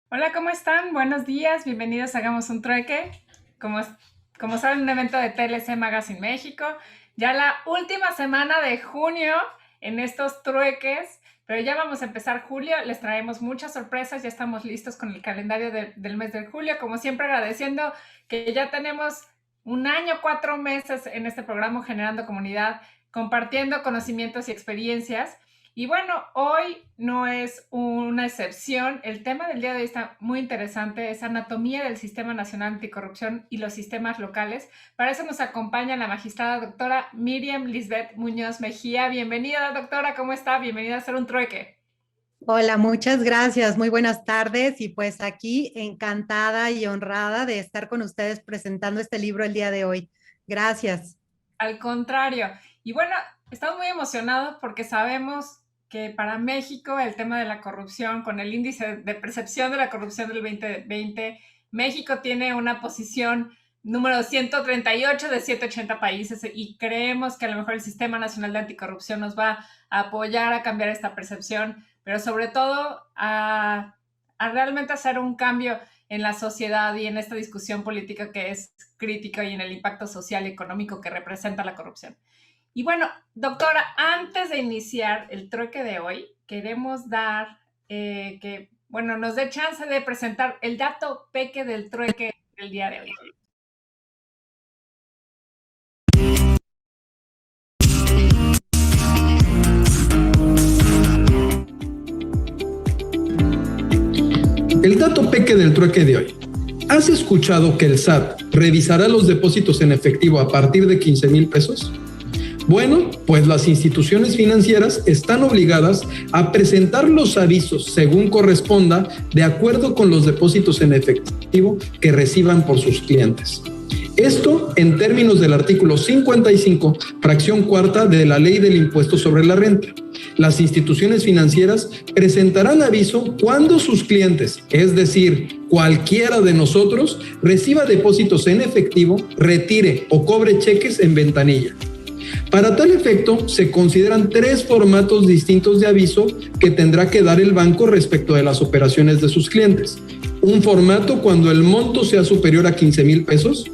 Hola, ¿cómo están? Buenos días, bienvenidos a Hagamos un Trueque. Como, como saben, un evento de TLC Magazine México. Ya la última semana de junio en estos trueques, pero ya vamos a empezar julio. Les traemos muchas sorpresas, ya estamos listos con el calendario del mes de julio. Como siempre, agradeciendo que ya tenemos un año, 4 meses en este programa generando comunidad, compartiendo conocimientos y experiencias. Y bueno, hoy no es una excepción. El tema del día de hoy está muy interesante, es anatomía del Sistema Nacional Anticorrupción y los sistemas locales. Para eso nos acompaña la magistrada doctora Miriam Lisbeth Muñoz Mejía. Bienvenida, doctora, ¿cómo está? Bienvenida a Hacer un Trueque. Hola, muchas gracias. Muy buenas tardes y pues aquí encantada y honrada de estar con ustedes presentando este libro el día de hoy. Gracias. Al contrario. Y bueno, estamos muy emocionados porque sabemos que para México el tema de la corrupción, con el índice de percepción de la corrupción del 2020, México tiene una posición número 138 de 180 países y creemos que a lo mejor el Sistema Nacional de Anticorrupción nos va a apoyar a cambiar esta percepción, pero sobre todo a realmente hacer un cambio en la sociedad y en esta discusión política que es crítica y en el impacto social y económico que representa la corrupción. Y bueno, doctora, antes de iniciar el trueque de hoy, queremos dar que, bueno, nos dé chance de presentar el dato peque del trueque del día de hoy. El dato peque del trueque de hoy. ¿Has escuchado que el SAT revisará los depósitos en efectivo a partir de 15,000 pesos? Bueno, pues las instituciones financieras están obligadas a presentar los avisos según corresponda de acuerdo con los depósitos en efectivo que reciban por sus clientes. Esto en términos del artículo 55, fracción cuarta de la Ley del Impuesto sobre la Renta. Las instituciones financieras presentarán aviso cuando sus clientes, es decir, cualquiera de nosotros, reciba depósitos en efectivo, retire o cobre cheques en ventanilla. Para tal efecto, se consideran 3 formatos distintos de aviso que tendrá que dar el banco respecto de las operaciones de sus clientes. Un formato cuando el monto sea superior a 15,000 pesos.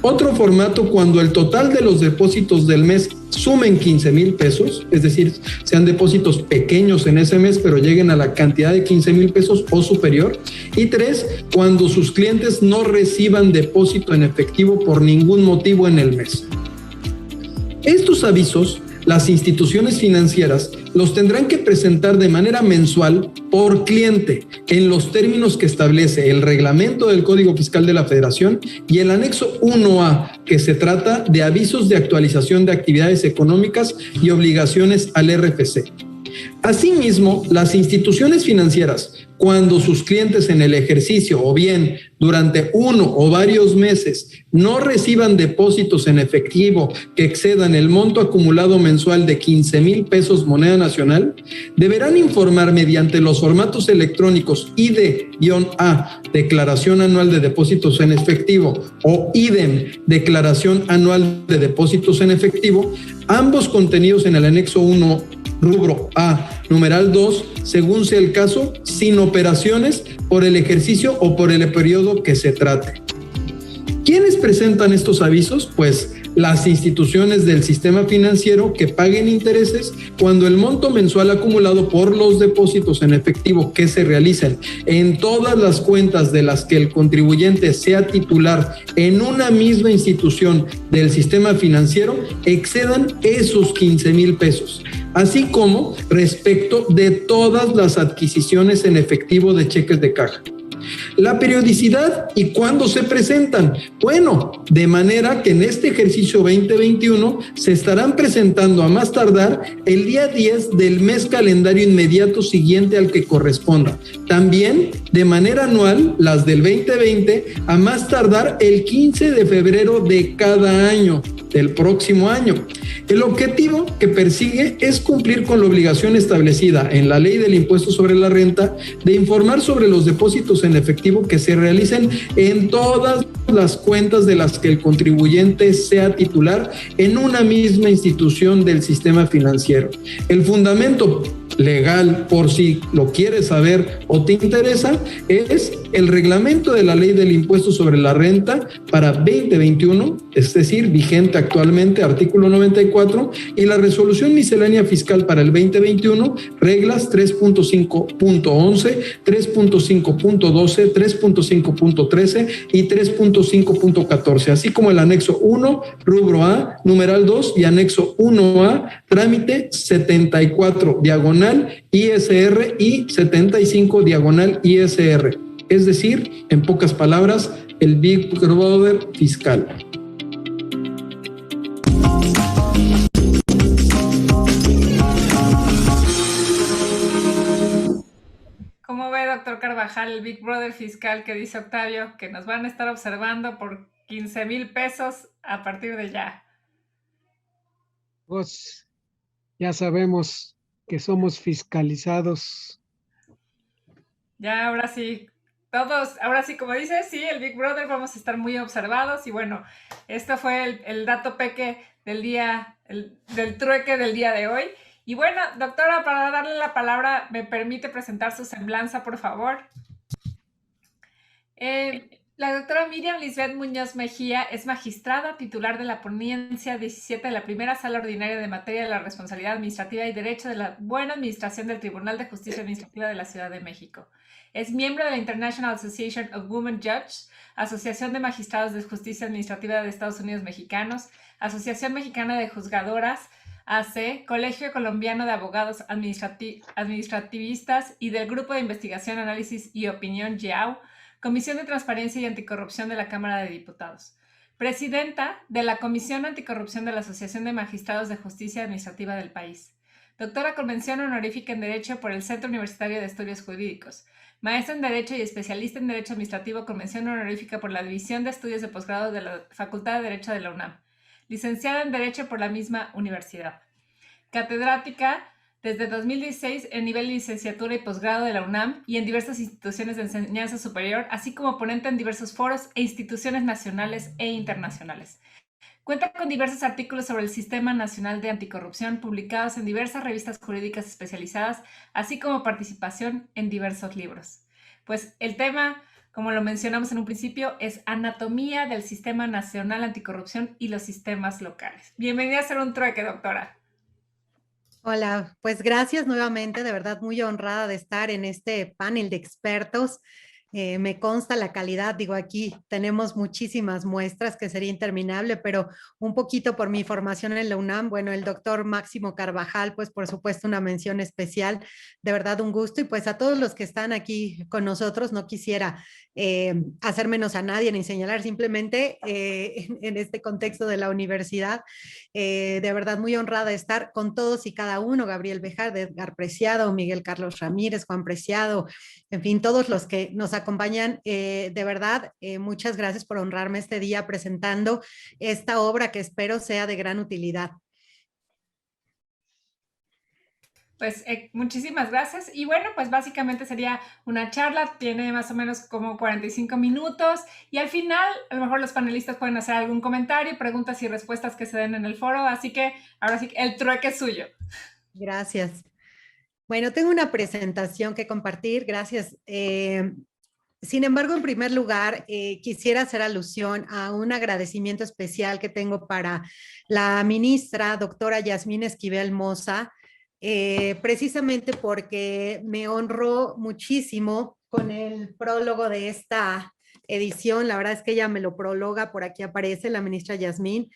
Otro formato cuando el total de los depósitos del mes sumen 15,000 pesos, es decir, sean depósitos pequeños en ese mes, pero lleguen a la cantidad de 15,000 pesos o superior. Y 3, cuando sus clientes no reciban depósito en efectivo por ningún motivo en el mes. Estos avisos, las instituciones financieras los tendrán que presentar de manera mensual por cliente en los términos que establece el reglamento del Código Fiscal de la Federación y el anexo 1A, que se trata de avisos de actualización de actividades económicas y obligaciones al RFC. Asimismo, las instituciones financieras, cuando sus clientes en el ejercicio o bien durante uno o varios meses no reciban depósitos en efectivo que excedan el monto acumulado mensual de 15,000 pesos moneda nacional, deberán informar mediante los formatos electrónicos IDE-A, Declaración Anual de Depósitos en Efectivo, o IDEM, Declaración Anual de Depósitos en Efectivo, ambos contenidos en el anexo 1, rubro A, numeral 2, según sea el caso, sin operaciones por el ejercicio o por el periodo que se trate. ¿Quiénes presentan estos avisos? Pues las instituciones del sistema financiero que paguen intereses cuando el monto mensual acumulado por los depósitos en efectivo que se realicen en todas las cuentas de las que el contribuyente sea titular en una misma institución del sistema financiero excedan esos 15,000 pesos, así como respecto de todas las adquisiciones en efectivo de cheques de caja. La periodicidad y cuándo se presentan. Bueno, de manera que en este ejercicio 2021 se estarán presentando a más tardar el día 10 del mes calendario inmediato siguiente al que corresponda. También de manera anual, las del 2020 a más tardar el 15 de febrero de cada año, del próximo año. El objetivo que persigue es cumplir con la obligación establecida en la Ley del Impuesto sobre la Renta de informar sobre los depósitos en efectivo que se realicen en todas las cuentas de las que el contribuyente sea titular en una misma institución del sistema financiero. El fundamento legal, por si lo quieres saber o te interesa, es el reglamento de la ley del impuesto sobre la renta para 2021, es decir, vigente actualmente, artículo 94, y la resolución miscelánea fiscal para el 2021, reglas 3.5.11, 3.5.12, 3.5.13 y 3.5.14, así como el anexo 1, rubro A, numeral 2 y anexo 1A, trámite 74, diagonal ISR y 75, diagonal ISR. Es decir, en pocas palabras, el Big Brother fiscal. ¿Cómo ve, doctor Carvajal, el Big Brother fiscal que dice Octavio que nos van a estar observando por 15,000 pesos a partir de ya? Pues ya sabemos que somos fiscalizados. Ya, ahora sí, todos, ahora sí, como dice, sí, el Big Brother, vamos a estar muy observados. Y bueno, esto fue el dato peque del día, del trueque del día de hoy. Y bueno, doctora, para darle la palabra, ¿me permite presentar su semblanza, por favor? La doctora Miriam Lisbeth Muñoz Mejía es magistrada titular de la ponencia 17 de la primera sala ordinaria de materia de la responsabilidad administrativa y derecho de la buena administración del Tribunal de Justicia Administrativa de la Ciudad de México. Es miembro de la International Association of Women Judges, Asociación de Magistrados de Justicia Administrativa de Estados Unidos Mexicanos, Asociación Mexicana de Juzgadoras, AC, Colegio Colombiano de Abogados Administrativistas y del Grupo de Investigación, Análisis y Opinión GIAO, Comisión de Transparencia y Anticorrupción de la Cámara de Diputados. Presidenta de la Comisión Anticorrupción de la Asociación de Magistrados de Justicia Administrativa del país. Doctora con mención honorífica en Derecho por el Centro Universitario de Estudios Jurídicos. Maestra en Derecho y especialista en Derecho Administrativo con mención honorífica por la División de Estudios de Posgrado de la Facultad de Derecho de la UNAM. Licenciada en Derecho por la misma universidad. Catedrática desde 2016 en nivel de licenciatura y posgrado de la UNAM y en diversas instituciones de enseñanza superior, así como ponente en diversos foros e instituciones nacionales e internacionales. Cuenta con diversos artículos sobre el Sistema Nacional de Anticorrupción publicados en diversas revistas jurídicas especializadas, así como participación en diversos libros. Pues el tema, como lo mencionamos en un principio, es Anatomía del Sistema Nacional Anticorrupción y los sistemas locales. Bienvenida a Hacer un Trueque, doctora. Hola, pues gracias nuevamente, de verdad muy honrada de estar en este panel de expertos. Me consta la calidad, digo, aquí tenemos muchísimas muestras que sería interminable, pero un poquito por mi formación en la UNAM, bueno, el doctor Máximo Carvajal, pues por supuesto una mención especial, de verdad un gusto, y pues a todos los que están aquí con nosotros, no quisiera hacer menos a nadie ni señalar, simplemente en este contexto de la universidad, de verdad muy honrada de estar con todos y cada uno, Gabriel Bejar, Edgar Preciado, Miguel Carlos Ramírez, Juan Preciado, en fin, todos los que nos acompañan, de verdad, muchas gracias por honrarme este día presentando esta obra que espero sea de gran utilidad. Pues muchísimas gracias. Y bueno, pues básicamente sería una charla, tiene más o menos como 45 minutos y al final a lo mejor los panelistas pueden hacer algún comentario, preguntas y respuestas que se den en el foro, así que ahora sí el trueque es suyo. Gracias. Bueno, tengo una presentación que compartir, gracias. Sin embargo, en primer lugar, quisiera hacer alusión a un agradecimiento especial que tengo para la ministra, doctora Yasmín Esquivel Moza, precisamente porque me honró muchísimo con el prólogo de esta edición. La verdad es que ella me lo prologa, por aquí aparece la ministra Yasmín,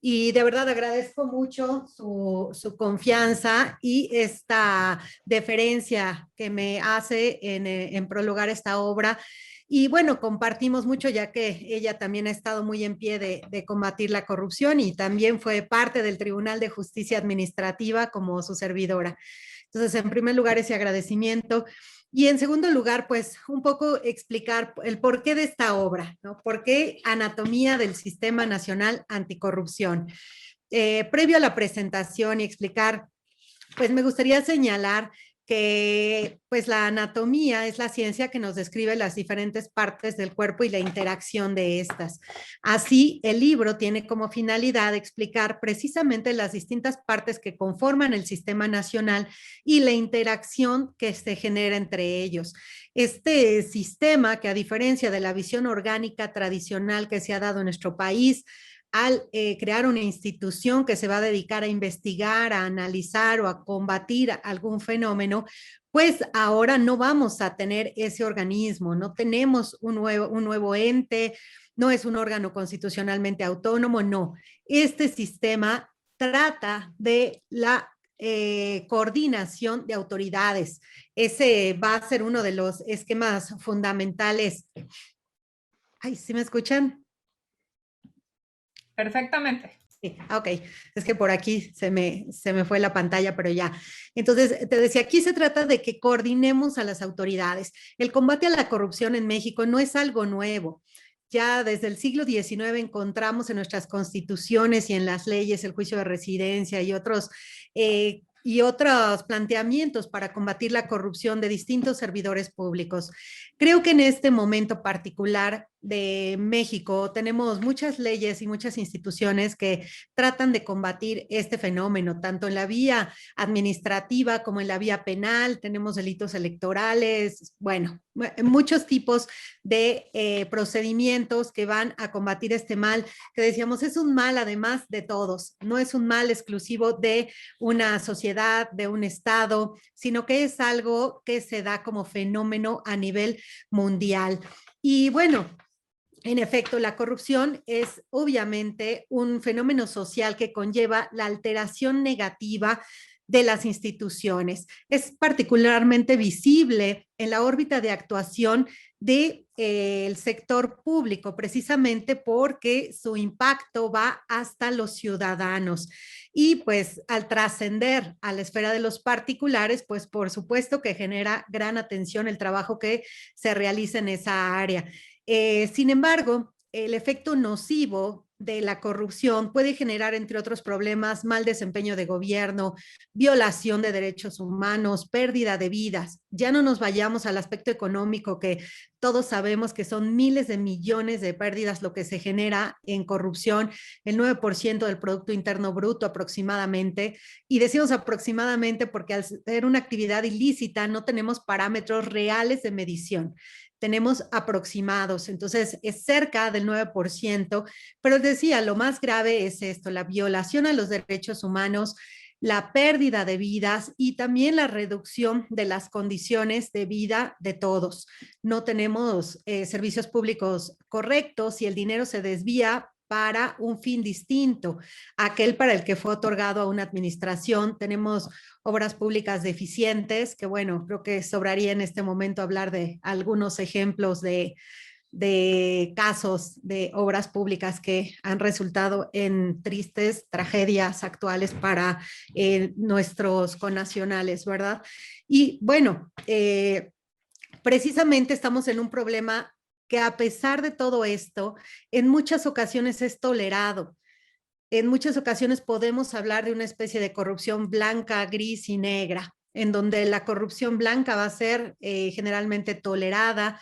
y de verdad agradezco mucho su confianza y esta deferencia que me hace en prologar esta obra. Y bueno, compartimos mucho ya que ella también ha estado muy en pie de combatir la corrupción y también fue parte del Tribunal de Justicia Administrativa como su servidora. Entonces, en primer lugar, ese agradecimiento. Y en segundo lugar, pues un poco explicar el porqué de esta obra, ¿no? ¿Por qué Anatomía del Sistema Nacional Anticorrupción? Previo a la presentación y explicar, pues me gustaría señalar que pues la anatomía es la ciencia que nos describe las diferentes partes del cuerpo y la interacción de estas. Así, el libro tiene como finalidad explicar precisamente las distintas partes que conforman el sistema nacional y la interacción que se genera entre ellos. Este sistema, que a diferencia de la visión orgánica tradicional que se ha dado en nuestro país, al crear una institución que se va a dedicar a investigar, a analizar o a combatir algún fenómeno, pues ahora no vamos a tener ese organismo, no tenemos un nuevo ente, no es un órgano constitucionalmente autónomo, no. Este sistema trata de la coordinación de autoridades. Ese va a ser uno de los esquemas fundamentales. Ay, ¿sí me escuchan? Perfectamente. Sí, ok, es que por aquí se me fue la pantalla, pero ya. Entonces, te decía, aquí se trata de que coordinemos a las autoridades. El combate a la corrupción en México no es algo nuevo. Ya desde el siglo XIX encontramos en nuestras constituciones y en las leyes el juicio de residencia y otros planteamientos para combatir la corrupción de distintos servidores públicos. Creo que en este momento particular de México tenemos muchas leyes y muchas instituciones que tratan de combatir este fenómeno, tanto en la vía administrativa como en la vía penal. Tenemos delitos electorales, bueno, muchos tipos de procedimientos que van a combatir este mal, que decíamos es un mal además de todos, no es un mal exclusivo de una sociedad, de un estado, sino que es algo que se da como fenómeno a nivel mundial. Y bueno, en efecto, la corrupción es obviamente un fenómeno social que conlleva la alteración negativa de las instituciones. Es particularmente visible en la órbita de actuación del sector público, precisamente porque su impacto va hasta los ciudadanos. Y pues al trascender a la esfera de los particulares, pues por supuesto que genera gran atención el trabajo que se realiza en esa área. Sin embargo, el efecto nocivo de la corrupción puede generar, entre otros problemas, mal desempeño de gobierno, violación de derechos humanos, pérdida de vidas. Ya no nos vayamos al aspecto económico, que todos sabemos que son miles de millones de pérdidas lo que se genera en corrupción, el 9% del Producto Interno Bruto aproximadamente. Y decimos aproximadamente porque al ser una actividad ilícita no tenemos parámetros reales de medición. Tenemos aproximados, entonces es cerca del 9%, pero decía, lo más grave es esto, la violación a los derechos humanos, la pérdida de vidas y también la reducción de las condiciones de vida de todos. No tenemos servicios públicos correctos y el dinero se desvía para un fin distinto, aquel para el que fue otorgado a una administración. Tenemos obras públicas deficientes, que bueno, creo que sobraría en este momento hablar de algunos ejemplos de casos de obras públicas que han resultado en tristes tragedias actuales para nuestros connacionales, ¿verdad? Y bueno, precisamente estamos en un problema que a pesar de todo esto, en muchas ocasiones es tolerado. En muchas ocasiones podemos hablar de una especie de corrupción blanca, gris y negra, en donde la corrupción blanca va a ser generalmente tolerada.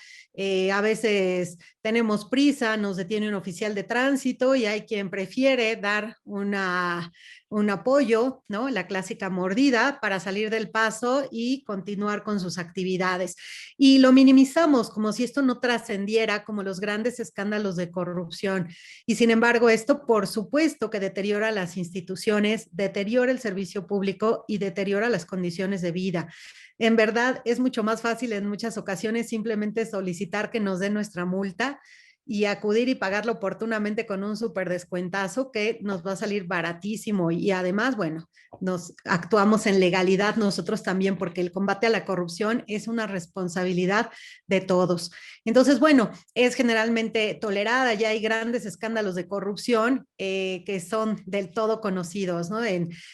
A veces tenemos prisa, nos detiene un oficial de tránsito y hay quien prefiere dar un apoyo, ¿no? La clásica mordida para salir del paso y continuar con sus actividades. Y lo minimizamos como si esto no trascendiera como los grandes escándalos de corrupción. Y sin embargo, esto por supuesto que deteriora las instituciones, deteriora el servicio público y deteriora las condiciones de vida. En verdad, es mucho más fácil en muchas ocasiones simplemente solicitar que nos den nuestra multa y acudir y pagarlo oportunamente con un súper descuentazo que nos va a salir baratísimo. Y además, bueno, nos actuamos en legalidad nosotros también, porque el combate a la corrupción es una responsabilidad de todos. Entonces, bueno, es generalmente tolerada, ya hay grandes escándalos de corrupción que son del todo conocidos, ¿no?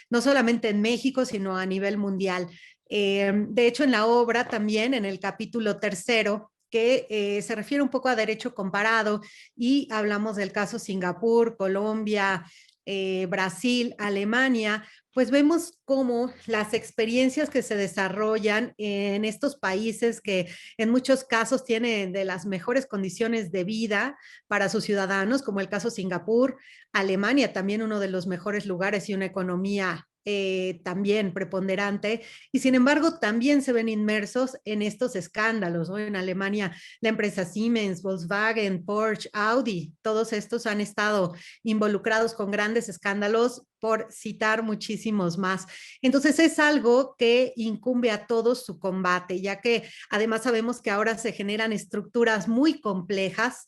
No solamente en México, sino a nivel mundial. De hecho, en la obra también, en el capítulo 3, que se refiere un poco a derecho comparado y hablamos del caso Singapur, Colombia, Brasil, Alemania, pues vemos cómo las experiencias que se desarrollan en estos países que en muchos casos tienen de las mejores condiciones de vida para sus ciudadanos, como el caso Singapur, Alemania también uno de los mejores lugares y una economía también preponderante, y sin embargo también se ven inmersos en estos escándalos, ¿no? En Alemania la empresa Siemens, Volkswagen, Porsche, Audi, todos estos han estado involucrados con grandes escándalos, por citar muchísimos más. Entonces es algo que incumbe a todos su combate, ya que además sabemos que ahora se generan estructuras muy complejas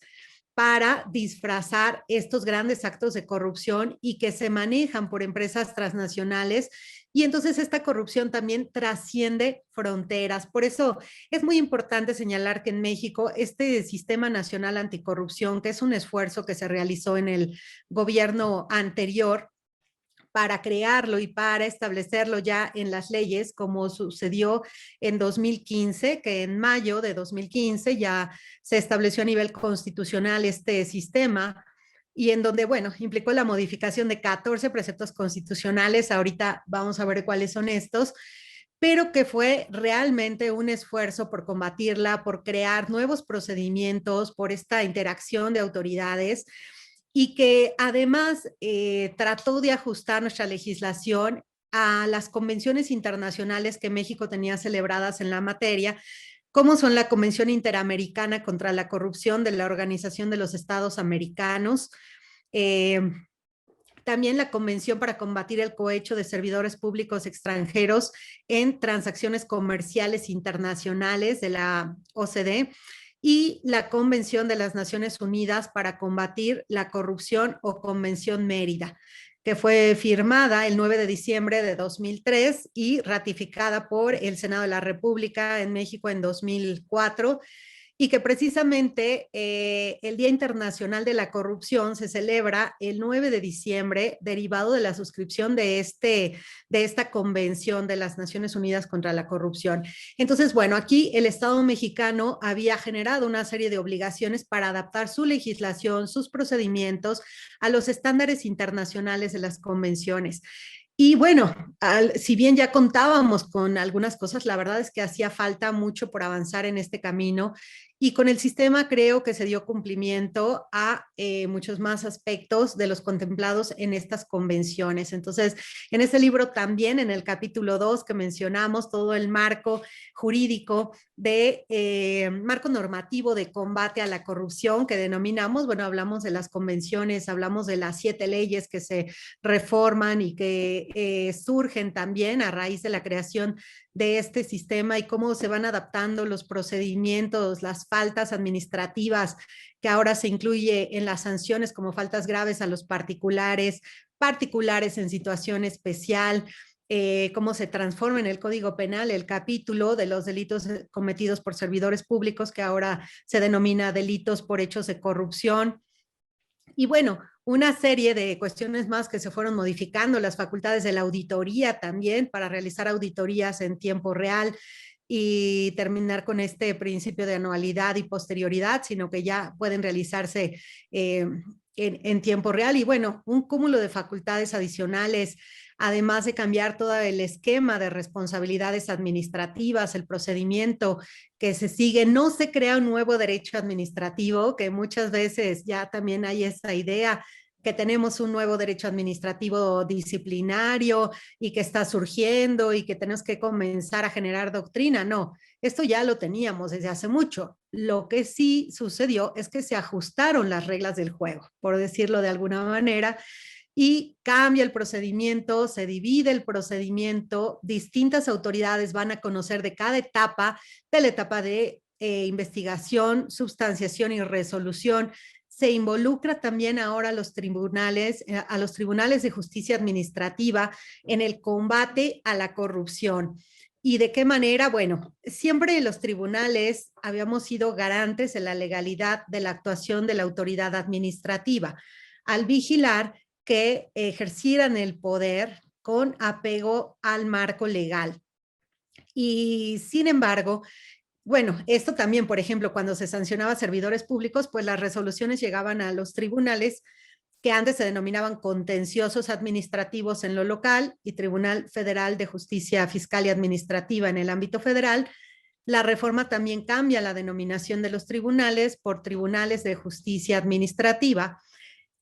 para disfrazar estos grandes actos de corrupción y que se manejan por empresas transnacionales. Y entonces esta corrupción también trasciende fronteras. Por eso es muy importante señalar que en México este Sistema Nacional Anticorrupción, que es un esfuerzo que se realizó en el gobierno anterior, para crearlo y para establecerlo ya en las leyes, como sucedió en 2015, que en mayo de 2015 ya se estableció a nivel constitucional este sistema, y en donde, bueno, implicó la modificación de 14 preceptos constitucionales. Ahorita vamos a ver cuáles son estos, pero que fue realmente un esfuerzo por combatirla, por crear nuevos procedimientos, por esta interacción de autoridades, y que además trató de ajustar nuestra legislación a las convenciones internacionales que México tenía celebradas en la materia, como son la Convención Interamericana contra la Corrupción de la Organización de los Estados Americanos, eh, también la Convención para combatir el cohecho de servidores públicos extranjeros en transacciones comerciales internacionales de la OCDE, y la Convención de las Naciones Unidas para combatir la corrupción, o Convención Mérida, que fue firmada el 9 de diciembre de 2003 y ratificada por el Senado de la República en México en 2004, y que precisamente el Día Internacional de la Corrupción se celebra el 9 de diciembre, derivado de la suscripción de esta Convención de las Naciones Unidas contra la Corrupción. Entonces, bueno, aquí el Estado mexicano había generado una serie de obligaciones para adaptar su legislación, sus procedimientos a los estándares internacionales de las convenciones. Y bueno, si bien ya contábamos con algunas cosas, la verdad es que hacía falta mucho por avanzar en este camino, y con el sistema creo que se dio cumplimiento a muchos más aspectos de los contemplados en estas convenciones. Entonces, en este libro también, en el capítulo 2 que mencionamos, todo el marco jurídico marco normativo de combate a la corrupción que denominamos, bueno, hablamos de las convenciones, hablamos de las 7 leyes que se reforman y que surgen también a raíz de la creación de este sistema, y cómo se van adaptando los procedimientos, las faltas administrativas que ahora se incluye en las sanciones como faltas graves a los particulares en situación especial, cómo se transforma en el Código Penal el capítulo de los delitos cometidos por servidores públicos, que ahora se denomina delitos por hechos de corrupción. Y bueno, una serie de cuestiones más que se fueron modificando, las facultades de la auditoría también para realizar auditorías en tiempo real y terminar con este principio de anualidad y posterioridad, sino que ya pueden realizarse en tiempo real. Y bueno, un cúmulo de facultades adicionales, además de cambiar todo el esquema de responsabilidades administrativas, el procedimiento que se sigue. No se crea un nuevo derecho administrativo, que muchas veces ya también hay esa idea que tenemos un nuevo derecho administrativo disciplinario y que está surgiendo y que tenemos que comenzar a generar doctrina. No, esto ya lo teníamos desde hace mucho. Lo que sí sucedió es que se ajustaron las reglas del juego, por decirlo de alguna manera, y cambia el procedimiento, se divide el procedimiento, distintas autoridades van a conocer de cada etapa, de la etapa de investigación, substanciación y resolución. Se involucra también ahora a los tribunales de justicia administrativa en el combate a la corrupción. ¿Y de qué manera? Bueno, siempre los tribunales habíamos sido garantes de la legalidad de la actuación de la autoridad administrativa, al vigilar que ejercieran el poder con apego al marco legal. Y sin embargo, bueno, esto también, por ejemplo, cuando se sancionaba a servidores públicos, pues las resoluciones llegaban a los tribunales que antes se denominaban contenciosos administrativos en lo local y Tribunal Federal de Justicia Fiscal y Administrativa en el ámbito federal. La reforma también cambia la denominación de los tribunales por tribunales de justicia administrativa.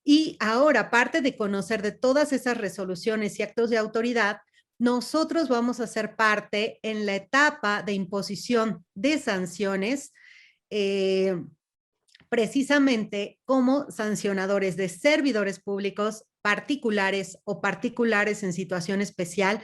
Y ahora, aparte de conocer de todas esas resoluciones y actos de autoridad, nosotros vamos a ser parte en la etapa de imposición de sanciones, precisamente como sancionadores de servidores públicos particulares o particulares en situación especial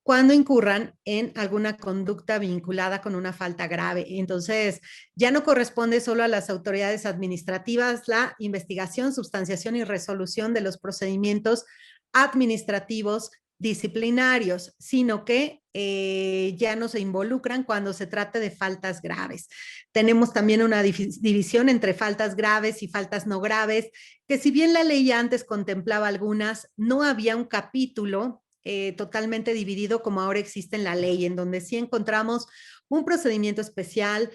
cuando incurran en alguna conducta vinculada con una falta grave. Entonces, ya no corresponde solo a las autoridades administrativas la investigación, sustanciación y resolución de los procedimientos administrativos disciplinarios, sino que ya no se involucran cuando se trate de faltas graves. Tenemos también una división entre faltas graves y faltas no graves, que si bien la ley antes contemplaba algunas, no había un capítulo totalmente dividido como ahora existe en la ley, en donde sí encontramos un procedimiento especial,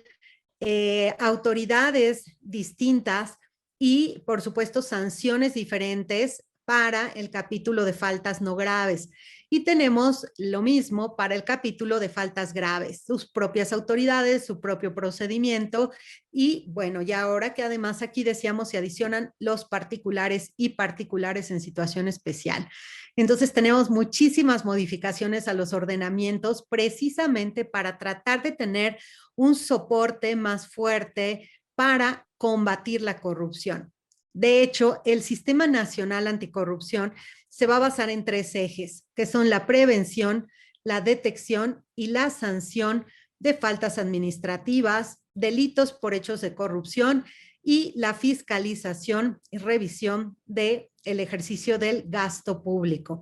autoridades distintas y, por supuesto, sanciones diferentes para el capítulo de faltas no graves. Y tenemos lo mismo para el capítulo de faltas graves, sus propias autoridades, su propio procedimiento y bueno, ya ahora que además aquí decíamos se adicionan los particulares y particulares en situación especial. Entonces tenemos muchísimas modificaciones a los ordenamientos precisamente para tratar de tener un soporte más fuerte para combatir la corrupción. De hecho, el Sistema Nacional Anticorrupción se va a basar en 3 ejes, que son la prevención, la detección y la sanción de faltas administrativas, delitos por hechos de corrupción y la fiscalización y revisión del ejercicio del gasto público.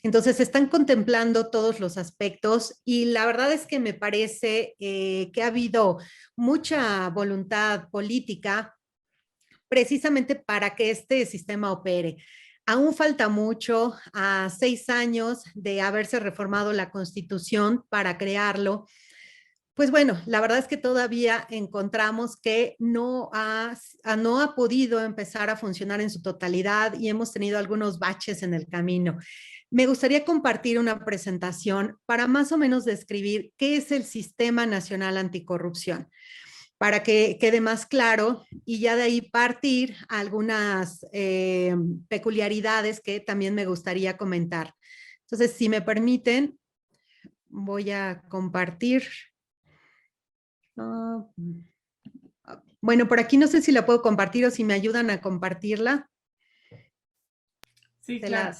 Entonces, se están contemplando todos los aspectos y la verdad es que me parece que ha habido mucha voluntad política precisamente para que este sistema opere. Aún falta mucho, a 6 años de haberse reformado la Constitución para crearlo. Pues bueno, la verdad es que todavía encontramos que no ha podido empezar a funcionar en su totalidad y hemos tenido algunos baches en el camino. Me gustaría compartir una presentación para más o menos describir qué es el Sistema Nacional Anticorrupción, para que quede más claro y ya de ahí partir algunas peculiaridades que también me gustaría comentar. Entonces, si me permiten, voy a compartir. Bueno, por aquí no sé si la puedo compartir o si me ayudan a compartirla. Sí, claro.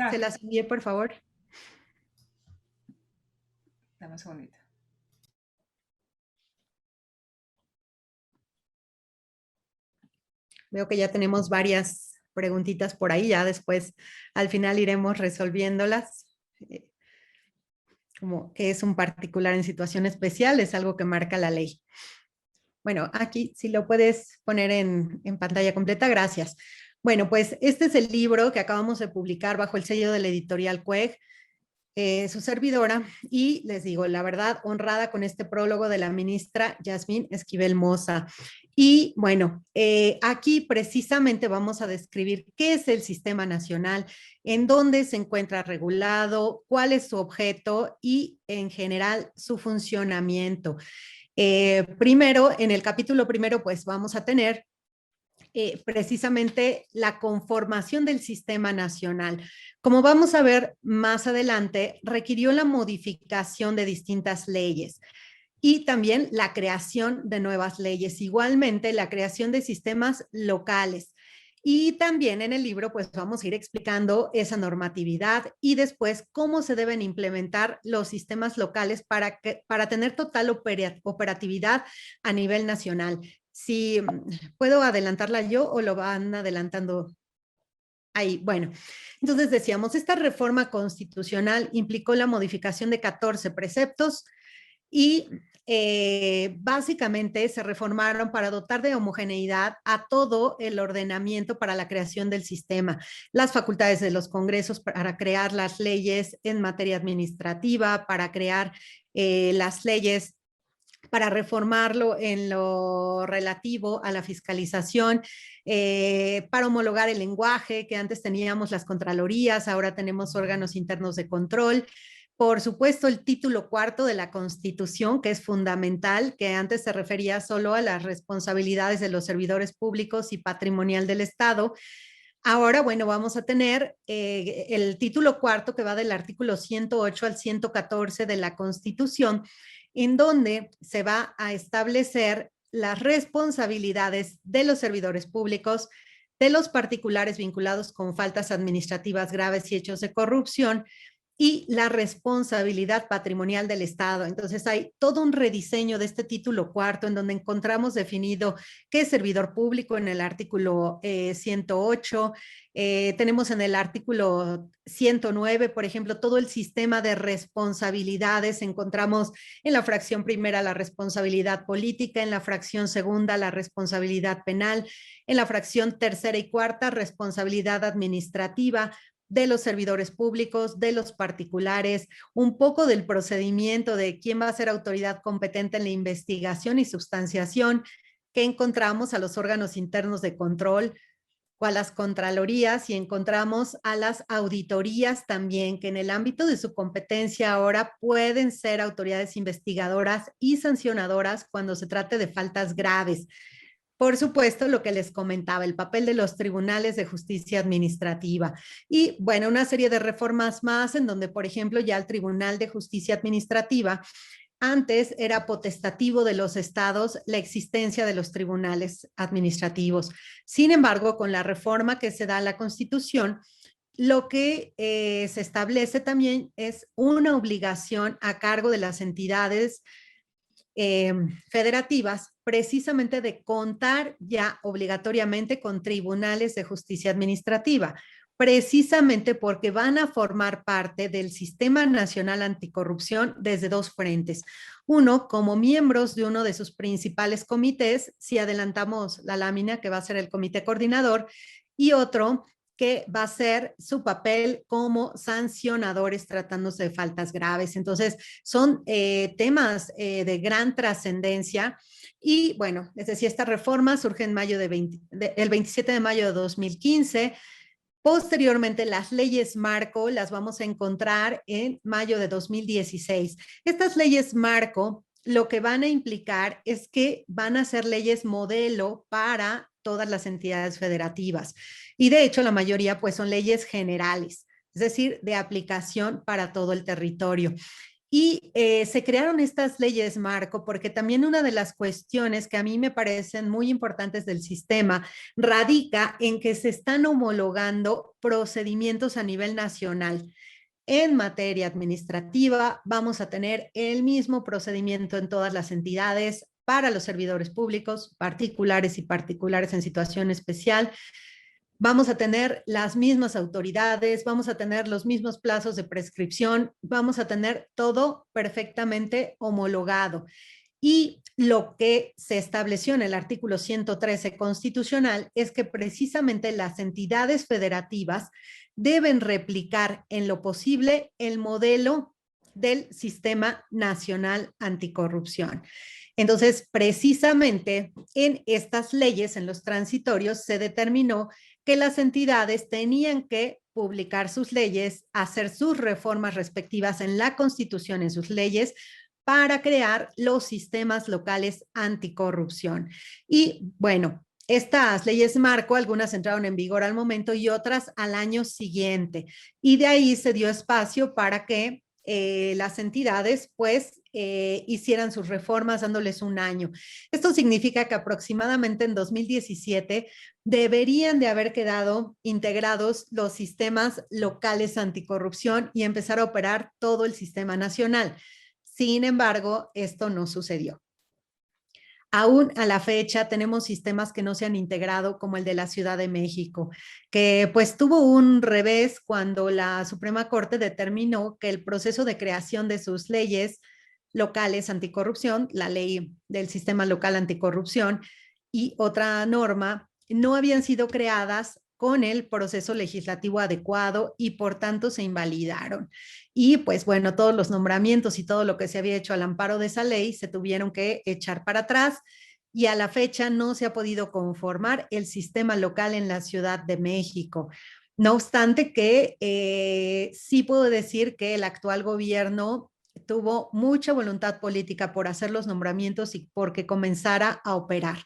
Se las envié, por favor. Dame un segundito. Veo que ya tenemos varias preguntitas por ahí, ya después al final iremos resolviéndolas. Como que es un particular en situación especial, es algo que marca la ley. Bueno, aquí si lo puedes poner en pantalla completa, gracias. Bueno, pues este es el libro que acabamos de publicar bajo el sello de la editorial CUEG, su servidora, y les digo, la verdad, honrada con este prólogo de la ministra Yasmín Esquivel Moza. Y bueno, aquí precisamente vamos a describir qué es el Sistema Nacional, en dónde se encuentra regulado, cuál es su objeto y en general su funcionamiento. Primero, en el capítulo primero, pues vamos a tener precisamente la conformación del Sistema Nacional. Como vamos a ver más adelante, requirió la modificación de distintas leyes y también la creación de nuevas leyes, igualmente la creación de sistemas locales. Y también en el libro pues vamos a ir explicando esa normatividad y después cómo se deben implementar los sistemas locales para tener total operatividad a nivel nacional. Si puedo adelantarla yo o lo van adelantando ahí. Bueno, entonces decíamos, esta reforma constitucional implicó la modificación de 14 preceptos y básicamente se reformaron para dotar de homogeneidad a todo el ordenamiento para la creación del sistema, las facultades de los congresos para crear las leyes en materia administrativa, para crear las leyes para reformarlo en lo relativo a la fiscalización, para homologar el lenguaje, que antes teníamos las contralorías, ahora tenemos órganos internos de control. Por supuesto, el título cuarto de la Constitución, que es fundamental, que antes se refería solo a las responsabilidades de los servidores públicos y patrimonial del Estado. Ahora, bueno, vamos a tener el título cuarto que va del artículo 108 al 114 de la Constitución, en donde se va a establecer las responsabilidades de los servidores públicos, de los particulares vinculados con faltas administrativas graves y hechos de corrupción, y la responsabilidad patrimonial del Estado. Entonces hay todo un rediseño de este título cuarto en donde encontramos definido qué es servidor público en el artículo 108, tenemos en el artículo 109, por ejemplo, todo el sistema de responsabilidades. Encontramos en la fracción primera la responsabilidad política, en la fracción segunda la responsabilidad penal, en la fracción tercera y cuarta responsabilidad administrativa de los servidores públicos, de los particulares, un poco del procedimiento de quién va a ser autoridad competente en la investigación y sustanciación, que encontramos a los órganos internos de control o a las contralorías, y encontramos a las auditorías también, que en el ámbito de su competencia ahora pueden ser autoridades investigadoras y sancionadoras cuando se trate de faltas graves. Por supuesto, lo que les comentaba, el papel de los tribunales de justicia administrativa y, bueno, una serie de reformas más en donde, por ejemplo, ya el Tribunal de Justicia Administrativa antes era potestativo de los estados la existencia de los tribunales administrativos. Sin embargo, con la reforma que se da a la Constitución, lo que se establece también es una obligación a cargo de las entidades federativas, precisamente de contar ya obligatoriamente con tribunales de justicia administrativa, precisamente porque van a formar parte del Sistema Nacional Anticorrupción desde dos frentes. Uno, como miembros de uno de sus principales comités, si adelantamos la lámina, que va a ser el comité coordinador, y otro, que va a ser su papel como sancionadores tratándose de faltas graves. Entonces, son temas de gran trascendencia. Y bueno, les decía, esta reforma surge en mayo el 27 de mayo de 2015. Posteriormente, las leyes marco las vamos a encontrar en mayo de 2016. Estas leyes marco lo que van a implicar es que van a ser leyes modelo para todas las entidades federativas. Y de hecho, la mayoría pues son leyes generales, es decir, de aplicación para todo el territorio. Y se crearon estas leyes marco porque también una de las cuestiones que a mí me parecen muy importantes del sistema radica en que se están homologando procedimientos a nivel nacional. En materia administrativa vamos a tener el mismo procedimiento en todas las entidades para los servidores públicos, particulares y particulares en situación especial. Vamos a tener las mismas autoridades, vamos a tener los mismos plazos de prescripción, vamos a tener todo perfectamente homologado. Y lo que se estableció en el artículo 113 constitucional es que precisamente las entidades federativas deben replicar en lo posible el modelo del Sistema Nacional Anticorrupción. Entonces, precisamente en estas leyes, en los transitorios, se determinó que las entidades tenían que publicar sus leyes, hacer sus reformas respectivas en la Constitución, en sus leyes, para crear los sistemas locales anticorrupción. Y bueno, estas leyes marco, algunas entraron en vigor al momento y otras al año siguiente. Y de ahí se dio espacio para que las entidades pues hicieran sus reformas dándoles un año. Esto significa que aproximadamente en 2017 deberían de haber quedado integrados los sistemas locales anticorrupción y empezar a operar todo el sistema nacional. Sin embargo, esto no sucedió. Aún a la fecha tenemos sistemas que no se han integrado, como el de la Ciudad de México, que pues tuvo un revés cuando la Suprema Corte determinó que el proceso de creación de sus leyes locales anticorrupción, la ley del sistema local anticorrupción y otra norma, no habían sido creadas con el proceso legislativo adecuado y por tanto se invalidaron. Y pues bueno, todos los nombramientos y todo lo que se había hecho al amparo de esa ley se tuvieron que echar para atrás y a la fecha no se ha podido conformar el sistema local en la Ciudad de México. No obstante que sí puedo decir que el actual gobierno tuvo mucha voluntad política por hacer los nombramientos y porque comenzara a operar.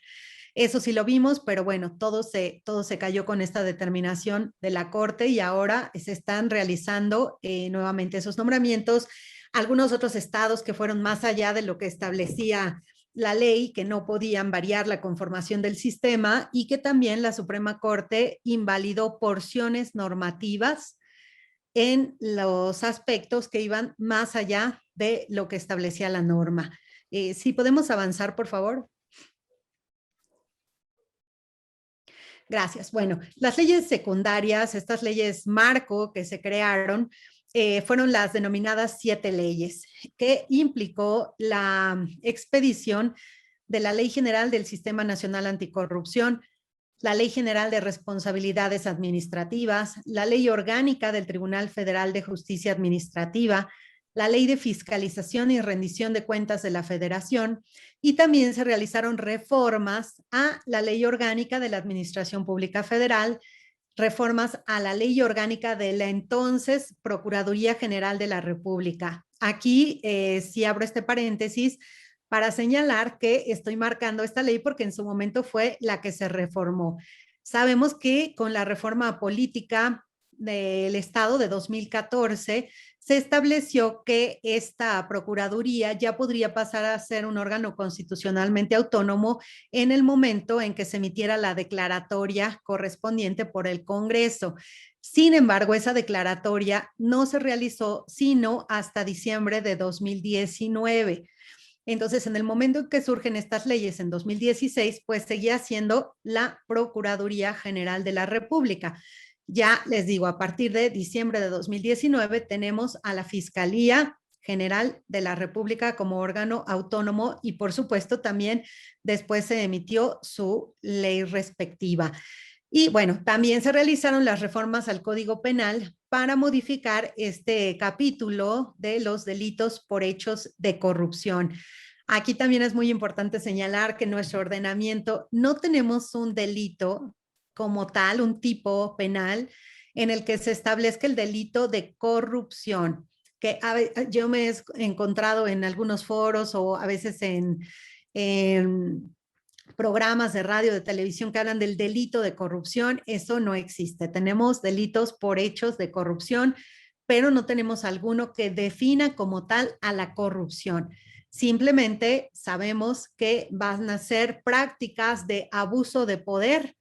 Eso sí lo vimos, pero bueno, todo se cayó con esta determinación de la Corte y ahora se están realizando nuevamente esos nombramientos. Algunos otros estados que fueron más allá de lo que establecía la ley, que no podían variar la conformación del sistema y que también la Suprema Corte invalidó porciones normativas en los aspectos que iban más allá de lo que establecía la norma. Si podemos avanzar, por favor. Gracias. Bueno, las leyes secundarias, estas leyes marco que se crearon, fueron las denominadas 7 leyes, que implicó la expedición de la Ley General del Sistema Nacional Anticorrupción, la Ley General de Responsabilidades Administrativas, la Ley Orgánica del Tribunal Federal de Justicia Administrativa, la Ley de Fiscalización y Rendición de Cuentas de la Federación, y también se realizaron reformas a la Ley Orgánica de la Administración Pública Federal, reformas a la Ley Orgánica de la entonces Procuraduría General de la República. Aquí sí abro este paréntesis para señalar que estoy marcando esta ley porque en su momento fue la que se reformó. Sabemos que con la reforma política del Estado de 2014 se estableció que esta Procuraduría ya podría pasar a ser un órgano constitucionalmente autónomo en el momento en que se emitiera la declaratoria correspondiente por el Congreso. Sin embargo, esa declaratoria no se realizó sino hasta diciembre de 2019. Entonces, en el momento en que surgen estas leyes en 2016, pues seguía siendo la Procuraduría General de la República. Ya les digo, a partir de diciembre de 2019 tenemos a la Fiscalía General de la República como órgano autónomo y por supuesto también después se emitió su ley respectiva. Y bueno, también se realizaron las reformas al Código Penal para modificar este capítulo de los delitos por hechos de corrupción. Aquí también es muy importante señalar que en nuestro ordenamiento no tenemos un delito como tal, un tipo penal en el que se establezca el delito de corrupción, que yo me he encontrado en algunos foros o a veces en programas de radio, de televisión que hablan del delito de corrupción. Eso no existe. Tenemos delitos por hechos de corrupción, pero no tenemos alguno que defina como tal a la corrupción. Simplemente sabemos que van a ser prácticas de abuso de poder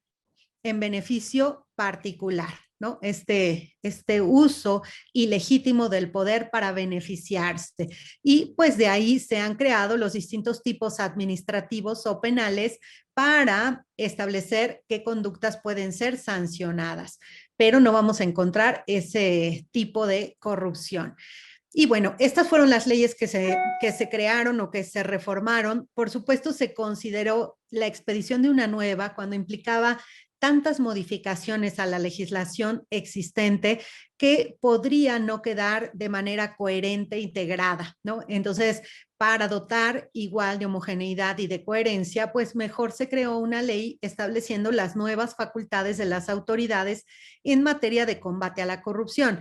en beneficio particular, ¿no? Este uso ilegítimo del poder para beneficiarse. Y pues de ahí se han creado los distintos tipos administrativos o penales para establecer qué conductas pueden ser sancionadas, pero no vamos a encontrar ese tipo de corrupción. Y bueno, estas fueron las leyes que se crearon o que se reformaron. Por supuesto, se consideró la expedición de una nueva cuando implicaba tantas modificaciones a la legislación existente que podría no quedar de manera coherente e integrada, ¿no? Entonces, para dotar igual de homogeneidad y de coherencia, pues mejor se creó una ley estableciendo las nuevas facultades de las autoridades en materia de combate a la corrupción.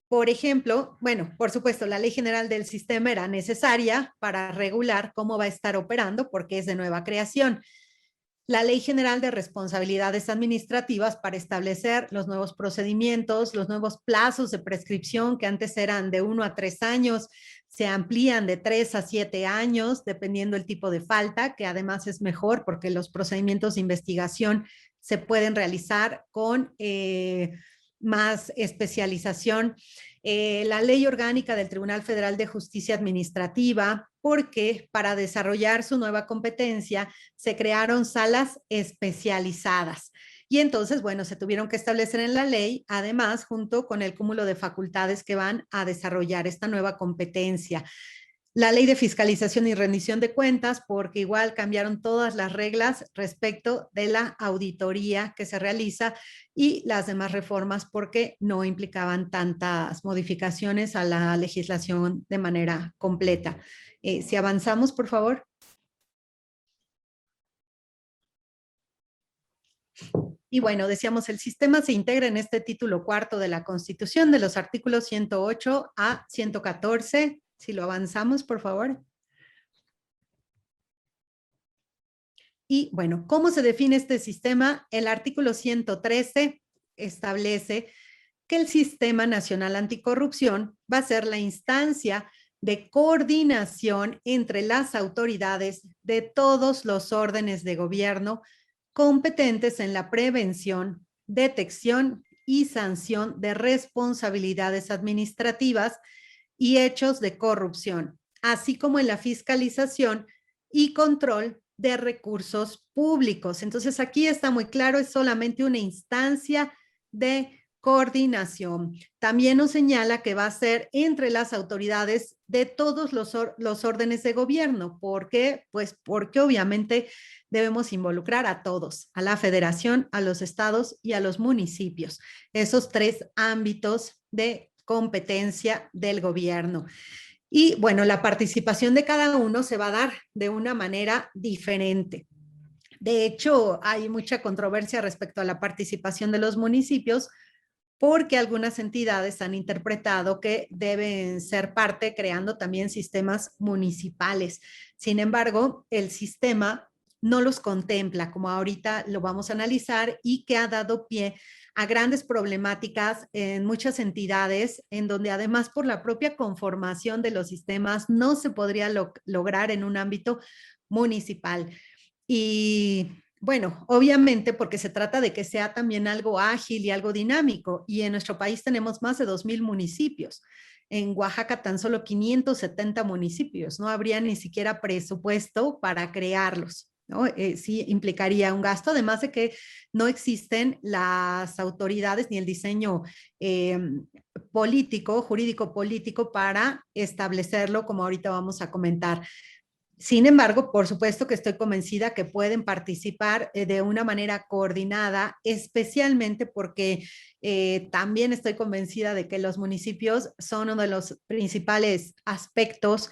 Por ejemplo, bueno, por supuesto, la Ley General del Sistema era necesaria para regular cómo va a estar operando porque es de nueva creación. La Ley General de Responsabilidades Administrativas para establecer los nuevos procedimientos, los nuevos plazos de prescripción que antes eran de 1 a 3 años, se amplían de 3 a 7 años, dependiendo el tipo de falta, que además es mejor porque los procedimientos de investigación se pueden realizar con más especialización. La Ley Orgánica del Tribunal Federal de Justicia Administrativa, porque para desarrollar su nueva competencia se crearon salas especializadas. Y entonces, bueno, se tuvieron que establecer en la ley, además, junto con el cúmulo de facultades que van a desarrollar esta nueva competencia. La ley de fiscalización y rendición de cuentas, porque igual cambiaron todas las reglas respecto de la auditoría que se realiza, y las demás reformas porque no implicaban tantas modificaciones a la legislación de manera completa. Si avanzamos, por favor. Y bueno, decíamos, el sistema se integra en este título cuarto de la Constitución, de los artículos 108 a 114. Si lo avanzamos, por favor. Y bueno, ¿cómo se define este sistema? El artículo 113 establece que el Sistema Nacional Anticorrupción va a ser la instancia de coordinación entre las autoridades de todos los órdenes de gobierno competentes en la prevención, detección y sanción de responsabilidades administrativas y hechos de corrupción, así como en la fiscalización y control de recursos públicos. Entonces aquí está muy claro, es solamente una instancia de coordinación. También nos señala que va a ser entre las autoridades de todos los órdenes de gobierno. ¿Por qué? Pues porque obviamente debemos involucrar a todos, a la federación, a los estados y a los municipios. Esos tres ámbitos de competencia del gobierno. Y bueno, la participación de cada uno se va a dar de una manera diferente. De hecho, hay mucha controversia respecto a la participación de los municipios porque algunas entidades han interpretado que deben ser parte creando también sistemas municipales. Sin embargo, el sistema no los contempla, como ahorita lo vamos a analizar, y que ha dado pie a grandes problemáticas en muchas entidades, en donde además por la propia conformación de los sistemas no se podría lograr en un ámbito municipal. Y bueno, obviamente porque se trata de que sea también algo ágil y algo dinámico, y en nuestro país tenemos más de 2,000 municipios. En Oaxaca tan solo 570 municipios, no habría ni siquiera presupuesto para crearlos, ¿no? Sí implicaría un gasto, además de que no existen las autoridades ni el diseño político, jurídico político para establecerlo, como ahorita vamos a comentar. Sin embargo, por supuesto que estoy convencida que pueden participar de una manera coordinada, especialmente porque también estoy convencida de que los municipios son uno de los principales aspectos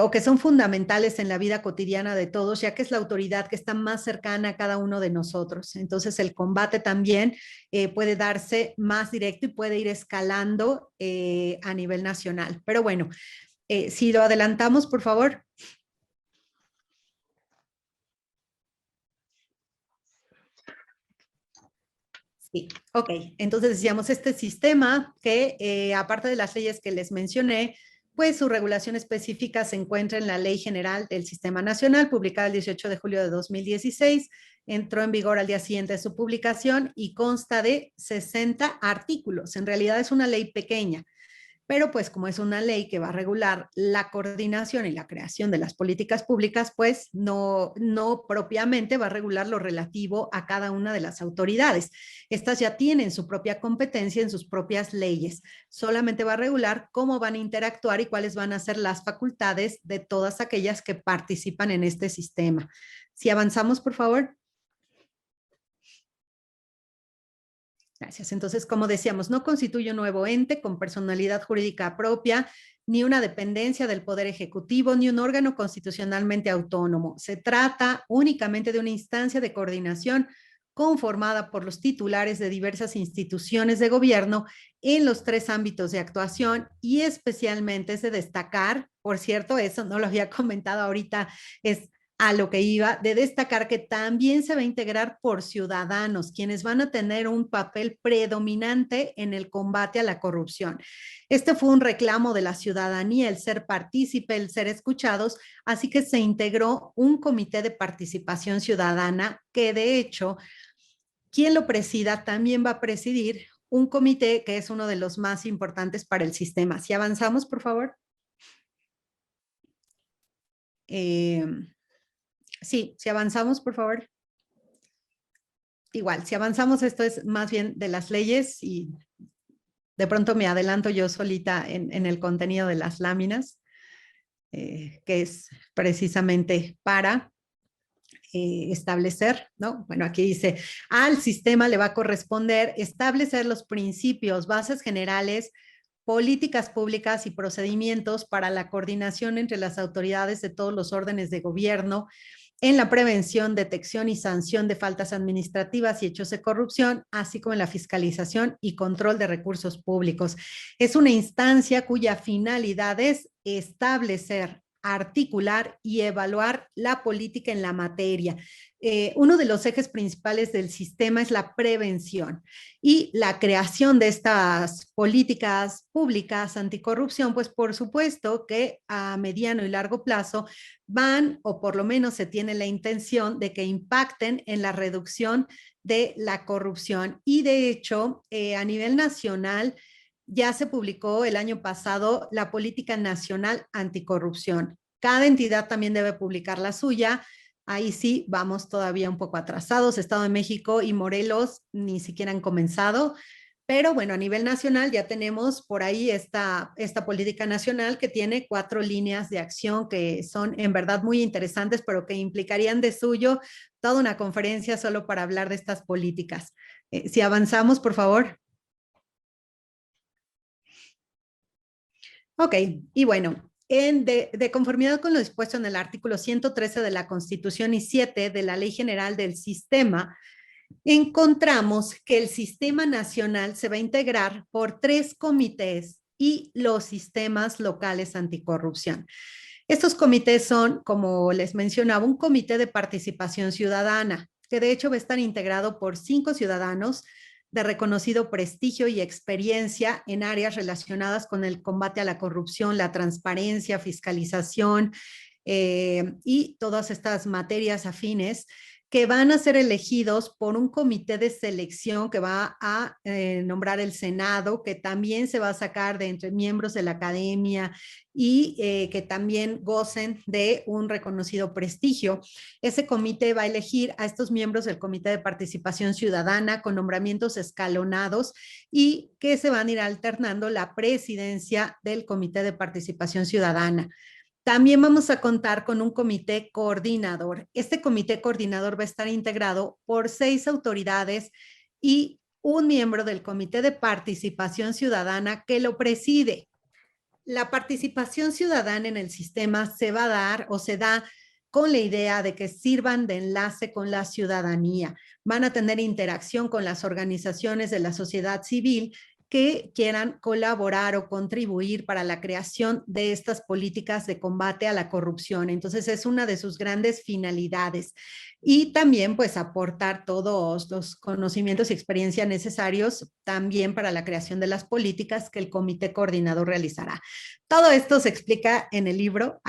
o que son fundamentales en la vida cotidiana de todos, ya que es la autoridad que está más cercana a cada uno de nosotros. Entonces, el combate también puede darse más directo y puede ir escalando a nivel nacional. Pero bueno, si lo adelantamos, por favor. Sí, ok. Entonces decíamos, este sistema que aparte de las leyes que les mencioné, pues su regulación específica se encuentra en la Ley General del Sistema Nacional, publicada el 18 de julio de 2016, entró en vigor al día siguiente de su publicación y consta de 60 artículos. En realidad es una ley pequeña, pero pues como es una ley que va a regular la coordinación y la creación de las políticas públicas, pues no propiamente va a regular lo relativo a cada una de las autoridades. Estas ya tienen su propia competencia en sus propias leyes. Solamente va a regular cómo van a interactuar y cuáles van a ser las facultades de todas aquellas que participan en este sistema. Si avanzamos, por favor. Gracias. Entonces, como decíamos, no constituye un nuevo ente con personalidad jurídica propia, ni una dependencia del Poder Ejecutivo, ni un órgano constitucionalmente autónomo. Se trata únicamente de una instancia de coordinación conformada por los titulares de diversas instituciones de gobierno en los tres ámbitos de actuación, y especialmente es de destacar, por cierto, eso no lo había comentado ahorita, es a lo que iba, de destacar que también se va a integrar por ciudadanos, quienes van a tener un papel predominante en el combate a la corrupción. Este fue un reclamo de la ciudadanía, el ser partícipe, el ser escuchados, así que se integró un comité de participación ciudadana que, de hecho, quien lo presida también va a presidir un comité que es uno de los más importantes para el sistema. Si avanzamos, por favor. Sí, si avanzamos, por favor. Igual, si avanzamos, esto es más bien de las leyes y de pronto me adelanto yo solita en el contenido de las láminas. que es precisamente para establecer, ¿no? Bueno, aquí dice, al sistema le va a corresponder establecer los principios, bases generales, políticas públicas y procedimientos para la coordinación entre las autoridades de todos los órdenes de gobierno en la prevención, detección y sanción de faltas administrativas y hechos de corrupción, así como en la fiscalización y control de recursos públicos. Es una instancia cuya finalidad es establecer, articular y evaluar la política en la materia. Uno de los ejes principales del sistema es la prevención y la creación de estas políticas públicas anticorrupción, pues por supuesto que a mediano y largo plazo van, o por lo menos se tiene la intención de que impacten en la reducción de la corrupción. Y de hecho, a nivel nacional, ya se publicó el año pasado la Política Nacional Anticorrupción. Cada entidad también debe publicar la suya. Ahí sí, vamos todavía un poco atrasados. Estado de México y Morelos ni siquiera han comenzado. Pero bueno, a nivel nacional ya tenemos por ahí esta política nacional que tiene 4 líneas de acción que son en verdad muy interesantes, pero que implicarían de suyo toda una conferencia solo para hablar de estas políticas. Si avanzamos, por favor. Ok, y bueno, de conformidad con lo dispuesto en el artículo 113 de la Constitución y 7 de la Ley General del Sistema, encontramos que el Sistema Nacional se va a integrar por 3 comités y los sistemas locales anticorrupción. Estos comités son, como les mencionaba, un comité de participación ciudadana, que de hecho va a estar integrado por 5 ciudadanos de reconocido prestigio y experiencia en áreas relacionadas con el combate a la corrupción, la transparencia, fiscalización y todas estas materias afines que van a ser elegidos por un comité de selección que va a nombrar el Senado, que también se va a sacar de entre miembros de la academia y que también gocen de un reconocido prestigio. Ese comité va a elegir a estos miembros del Comité de Participación Ciudadana con nombramientos escalonados y que se van a ir alternando la presidencia del Comité de Participación Ciudadana. También vamos a contar con un comité coordinador. Este comité coordinador va a estar integrado por 6 autoridades y un miembro del Comité de Participación Ciudadana que lo preside. La participación ciudadana en el sistema se va a dar o se da con la idea de que sirvan de enlace con la ciudadanía. Van a tener interacción con las organizaciones de la sociedad civil que quieran colaborar o contribuir para la creación de estas políticas de combate a la corrupción. Entonces es una de sus grandes finalidades. Y también pues aportar todos los conocimientos y experiencia necesarios también para la creación de las políticas que el comité coordinador realizará. Todo esto se explica en el libro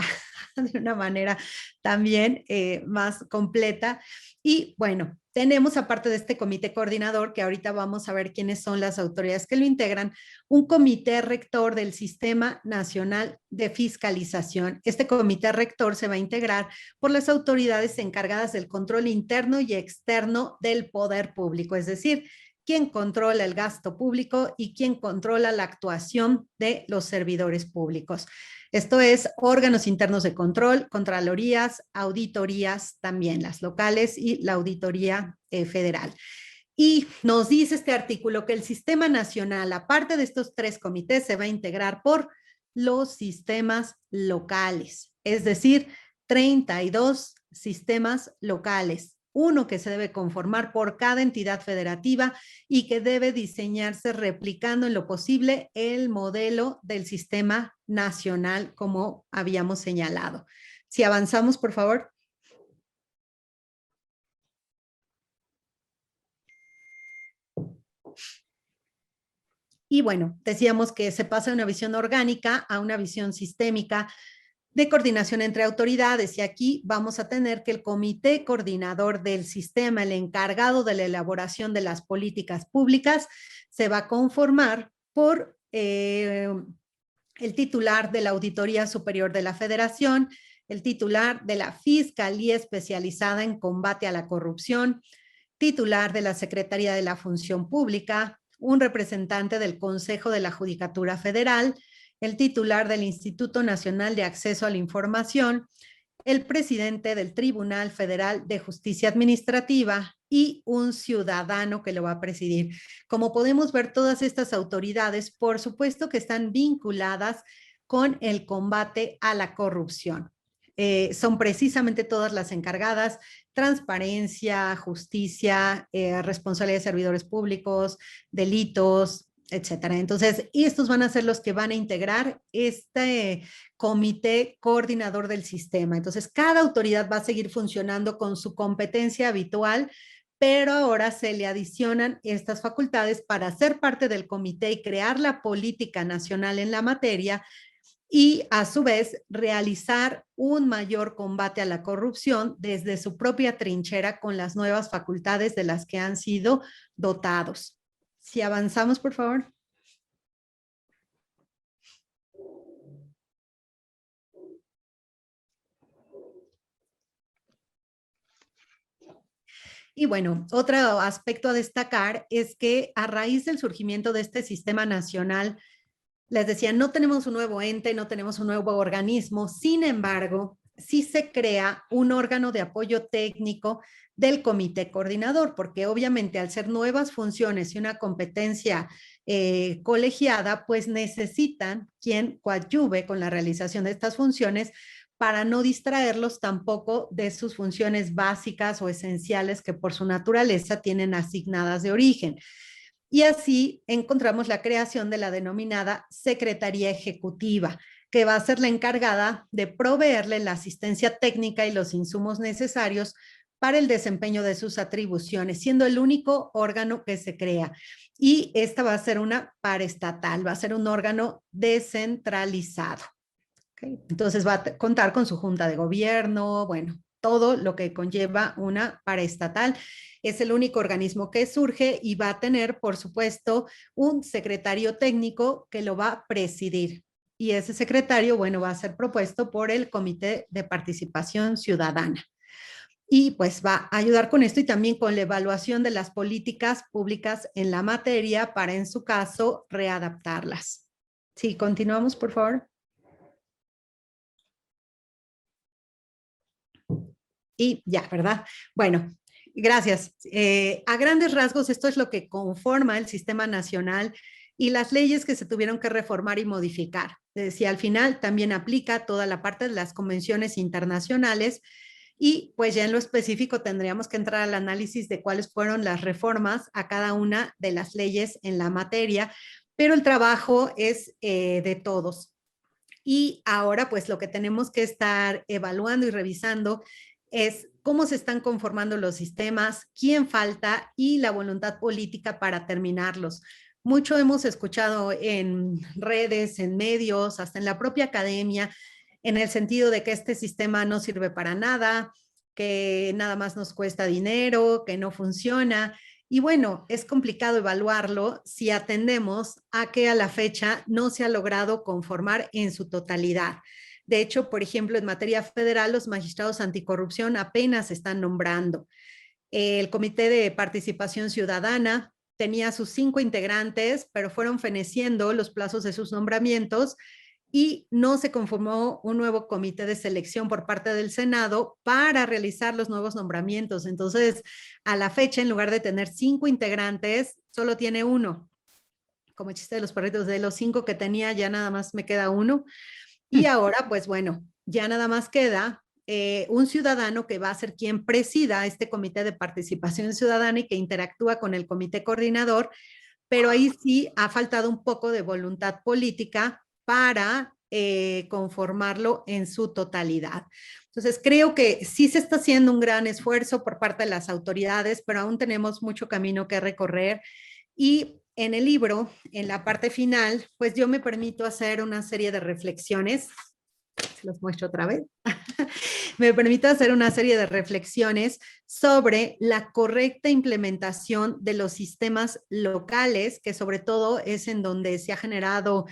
de una manera también más completa. Y bueno, tenemos aparte de este comité coordinador, que ahorita vamos a ver quiénes son las autoridades que lo integran, un comité rector del Sistema Nacional de Fiscalización. Este comité rector se va a integrar por las autoridades encargadas del control interno y externo del poder público, es decir, quién controla el gasto público y quién controla la actuación de los servidores públicos. Esto es órganos internos de control, contralorías, auditorías también, las locales y la auditoría federal. Y nos dice este artículo que el sistema nacional, aparte de estos 3 comités, se va a integrar por los sistemas locales, es decir, 32 sistemas locales. Uno que se debe conformar por cada entidad federativa y que debe diseñarse replicando en lo posible el modelo del sistema nacional, como habíamos señalado. Si avanzamos, por favor. Y bueno, decíamos que se pasa de una visión orgánica a una visión sistémica de coordinación entre autoridades, y aquí vamos a tener que el comité coordinador del sistema, el encargado de la elaboración de las políticas públicas, se va a conformar por el titular de la Auditoría Superior de la Federación, el titular de la Fiscalía Especializada en Combate a la Corrupción, titular de la Secretaría de la Función Pública, un representante del Consejo de la Judicatura Federal el titular del Instituto Nacional de Acceso a la Información, el presidente del Tribunal Federal de Justicia Administrativa y un ciudadano que lo va a presidir. Como podemos ver, todas estas autoridades, por supuesto que están vinculadas con el combate a la corrupción. Son precisamente todas las encargadas: transparencia, justicia, responsabilidad de servidores públicos, delitos, etcétera. Entonces, estos van a ser los que van a integrar este comité coordinador del sistema. Entonces, cada autoridad va a seguir funcionando con su competencia habitual, pero ahora se le adicionan estas facultades para ser parte del comité y crear la política nacional en la materia, y a su vez realizar un mayor combate a la corrupción desde su propia trinchera con las nuevas facultades de las que han sido dotados. Si avanzamos, por favor. Y bueno, otro aspecto a destacar es que a raíz del surgimiento de este sistema nacional, les decía, no tenemos un nuevo ente, no tenemos un nuevo organismo. Sin embargo, sí se crea un órgano de apoyo técnico del comité coordinador, porque obviamente al ser nuevas funciones y una competencia colegiada, pues necesitan quien coadyuve con la realización de estas funciones para no distraerlos tampoco de sus funciones básicas o esenciales que por su naturaleza tienen asignadas de origen. Y así encontramos la creación de la denominada Secretaría Ejecutiva, que va a ser la encargada de proveerle la asistencia técnica y los insumos necesarios para el desempeño de sus atribuciones, siendo el único órgano que se crea. Y esta va a ser una paraestatal, va a ser un órgano descentralizado. ¿Okay? Entonces va a contar con su junta de gobierno, bueno, todo lo que conlleva una paraestatal. Es el único organismo que surge y va a tener, por supuesto, un secretario técnico que lo va a presidir. Y ese secretario, bueno, va a ser propuesto por el Comité de Participación Ciudadana. Y pues va a ayudar con esto y también con la evaluación de las políticas públicas en la materia para, en su caso, readaptarlas. Sí, continuamos, por favor. Y ya, ¿verdad? Bueno, gracias. A grandes rasgos, esto es lo que conforma el sistema nacional y las leyes que se tuvieron que reformar y modificar. Decía, al final también aplica toda la parte de las convenciones internacionales y pues ya en lo específico tendríamos que entrar al análisis de cuáles fueron las reformas a cada una de las leyes en la materia, pero el trabajo es de todos. Y ahora pues lo que tenemos que estar evaluando y revisando es cómo se están conformando los sistemas, quién falta y la voluntad política para terminarlos. Mucho hemos escuchado en redes, en medios, hasta en la propia academia, en el sentido de que este sistema no sirve para nada, que nada más nos cuesta dinero, que no funciona. Y bueno, es complicado evaluarlo si atendemos a que a la fecha no se ha logrado conformar en su totalidad. De hecho, por ejemplo, en materia federal, los magistrados anticorrupción apenas se están nombrando. El Comité de Participación Ciudadana tenía sus 5 integrantes, pero fueron feneciendo los plazos de sus nombramientos y no se conformó un nuevo comité de selección por parte del Senado para realizar los nuevos nombramientos. Entonces, a la fecha, en lugar de tener 5 integrantes, solo tiene 1. Como chiste de los perritos, de los 5 que tenía, ya nada más me queda 1. Y ahora, pues bueno, ya nada más queda un ciudadano que va a ser quien presida este comité de participación ciudadana y que interactúa con el comité coordinador, pero ahí sí ha faltado un poco de voluntad política para conformarlo en su totalidad. Entonces, creo que sí se está haciendo un gran esfuerzo por parte de las autoridades, pero aún tenemos mucho camino que recorrer. Y en el libro, en la parte final, pues yo me permito hacer una serie de reflexiones. se los muestro otra vez, me permite hacer una serie de reflexiones sobre la correcta implementación de los sistemas locales, que sobre todo es en donde se ha generado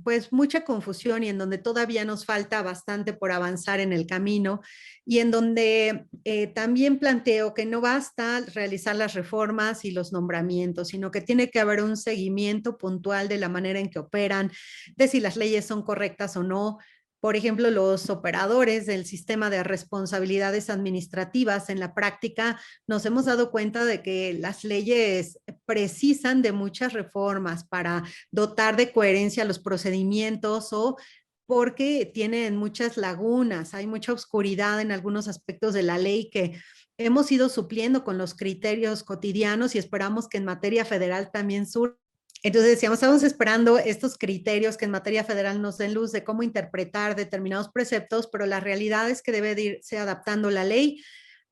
pues mucha confusión y en donde todavía nos falta bastante por avanzar en el camino y en donde también planteo que no basta realizar las reformas y los nombramientos, sino que tiene que haber un seguimiento puntual de la manera en que operan, de si las leyes son correctas o no. Por ejemplo, los operadores del sistema de responsabilidades administrativas en la práctica nos hemos dado cuenta de que las leyes precisan de muchas reformas para dotar de coherencia los procedimientos o porque tienen muchas lagunas, hay mucha oscuridad en algunos aspectos de la ley que hemos ido supliendo con los criterios cotidianos y esperamos que en materia federal también surja. Entonces decíamos, estamos esperando estos criterios que en materia federal nos den luz de cómo interpretar determinados preceptos, pero la realidad es que debe de irse adaptando la ley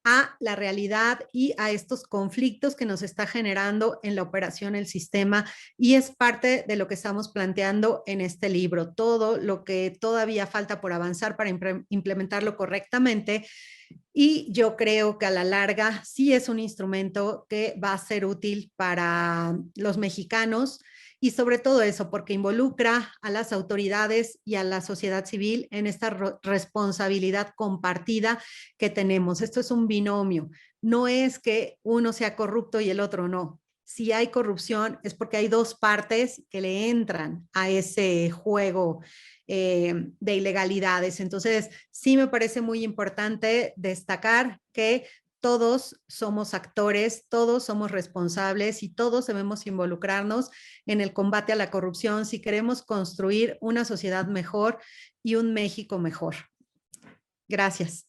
a la realidad y a estos conflictos que nos está generando en la operación el sistema y es parte de lo que estamos planteando en este libro, todo lo que todavía falta por avanzar para implementarlo correctamente y yo creo que a la larga sí es un instrumento que va a ser útil para los mexicanos y sobre todo eso, porque involucra a las autoridades y a la sociedad civil en esta responsabilidad compartida que tenemos. Esto es un binomio, no es que uno sea corrupto y el otro no. Si hay corrupción es porque hay dos partes que le entran a ese juego de ilegalidades. Entonces, sí me parece muy importante destacar que todos somos actores, todos somos responsables y todos debemos involucrarnos en el combate a la corrupción si queremos construir una sociedad mejor y un México mejor. Gracias.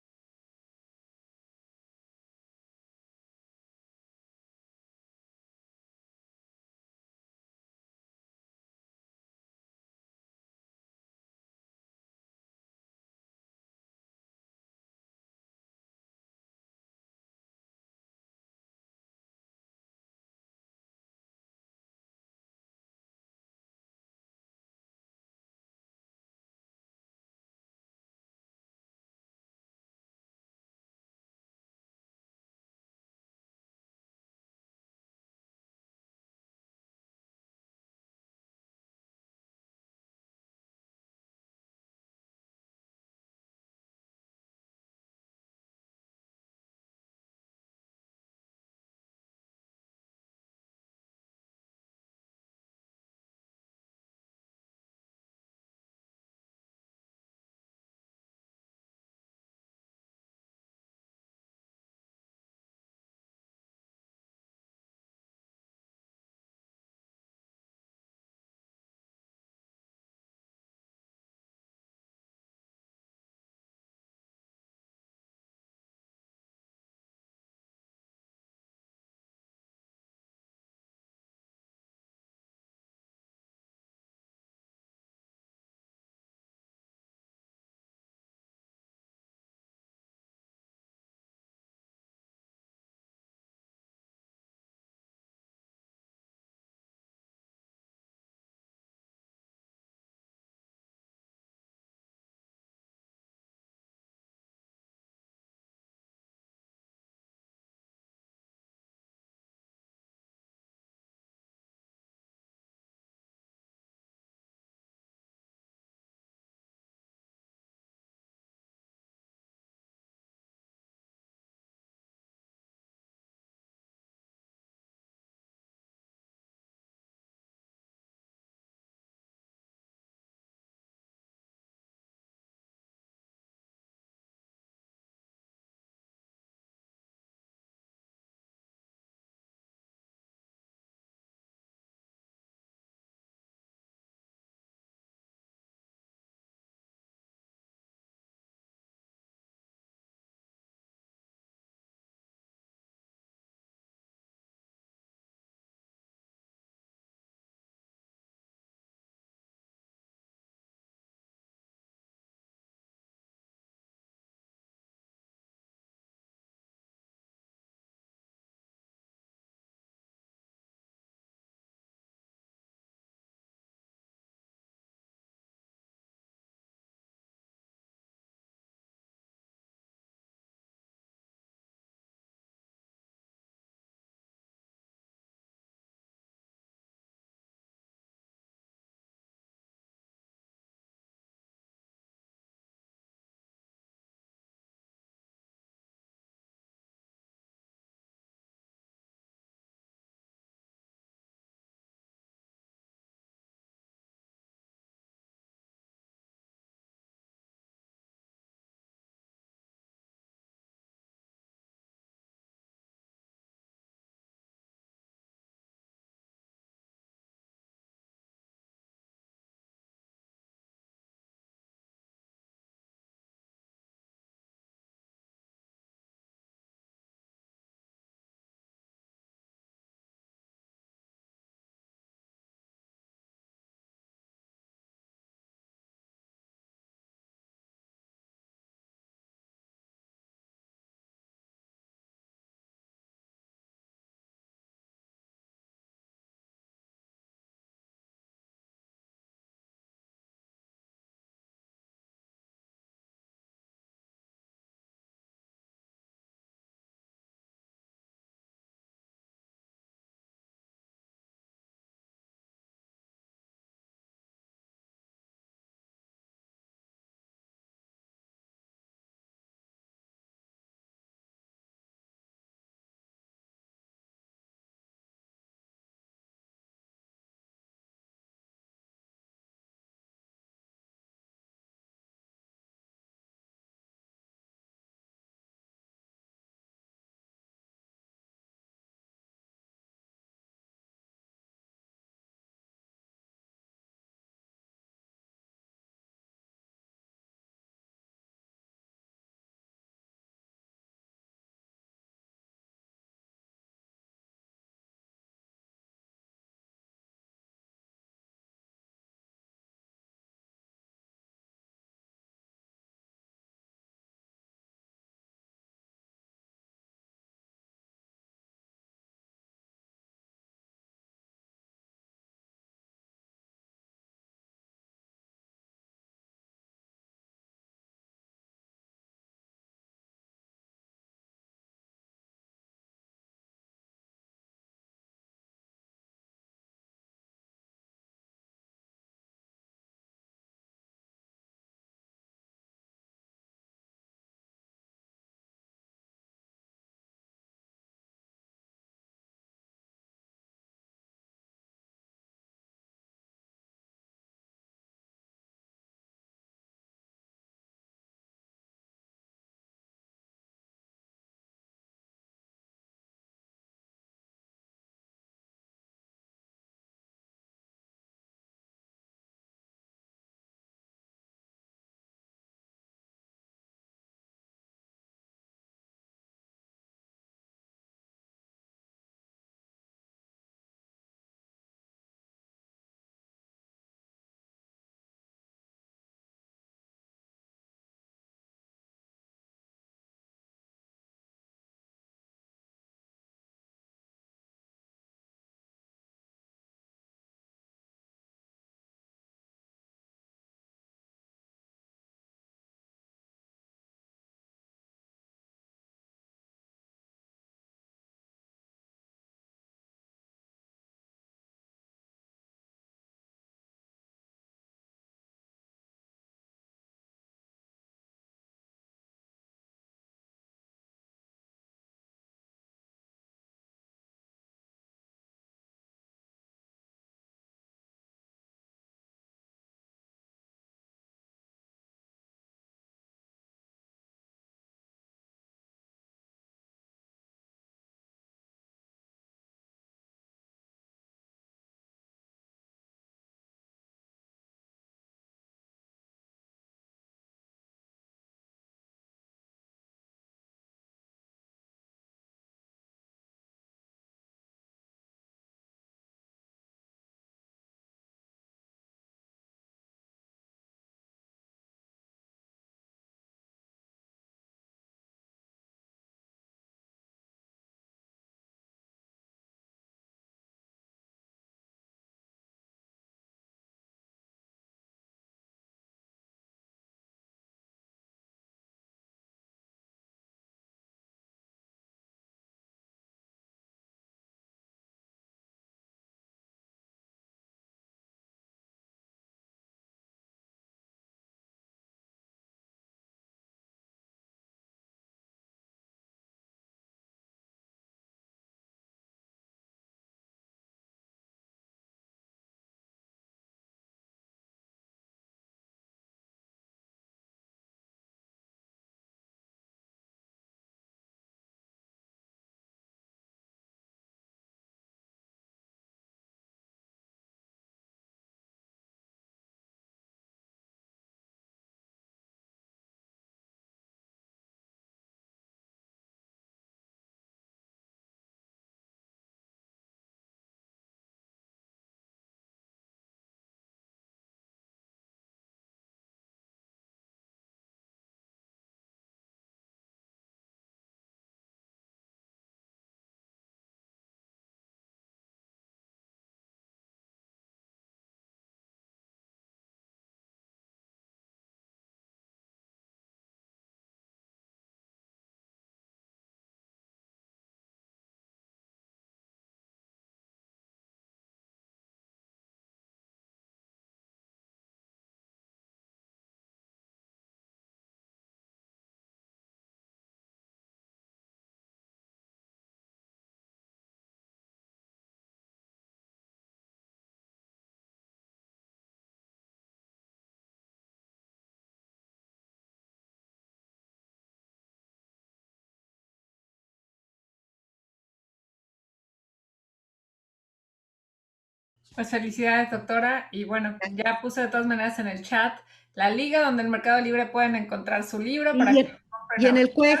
Pues felicidades, doctora. Y bueno, ya puse de todas maneras en el chat la liga donde en Mercado Libre pueden encontrar su libro para Y que en, lo compren y en el ahorita. CUEG,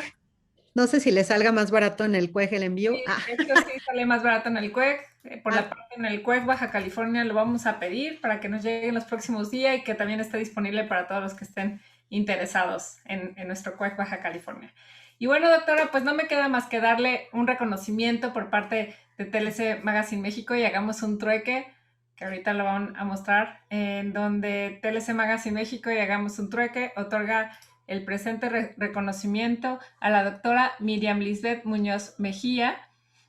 no sé si le salga más barato en el CUEG el envío. Sí, Ah, de hecho sí sale más barato en el CUEC. Por la ah, parte en el CUEC Baja California lo vamos a pedir para que nos llegue en los próximos días y que también esté disponible para todos los que estén interesados en nuestro CUEC Baja California. Y bueno, doctora, pues no me queda más que darle un reconocimiento por parte de TLC Magazine México y hagamos un trueque, que ahorita lo van a mostrar, en donde TLC Magazine México y hagamos un trueque otorga el presente reconocimiento a la doctora Miriam Lisbeth Muñoz Mejía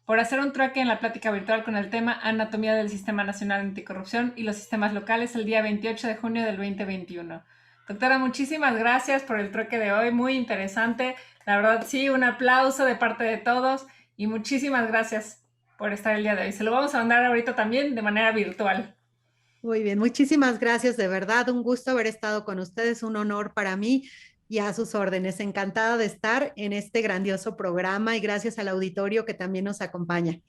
por hacer un trueque en la plática virtual con el tema Anatomía del Sistema Nacional Anticorrupción y los sistemas locales el día 28 de junio del 2021. Doctora, muchísimas gracias por el trueque de hoy, muy interesante. La verdad, sí, un aplauso de parte de todos y muchísimas gracias por estar el día de hoy. Se lo vamos a mandar ahorita también de manera virtual. muy bien, muchísimas gracias, de verdad, un gusto haber estado con ustedes, un honor para mí y a sus órdenes. Encantada de estar en este grandioso programa y gracias al auditorio que también nos acompaña.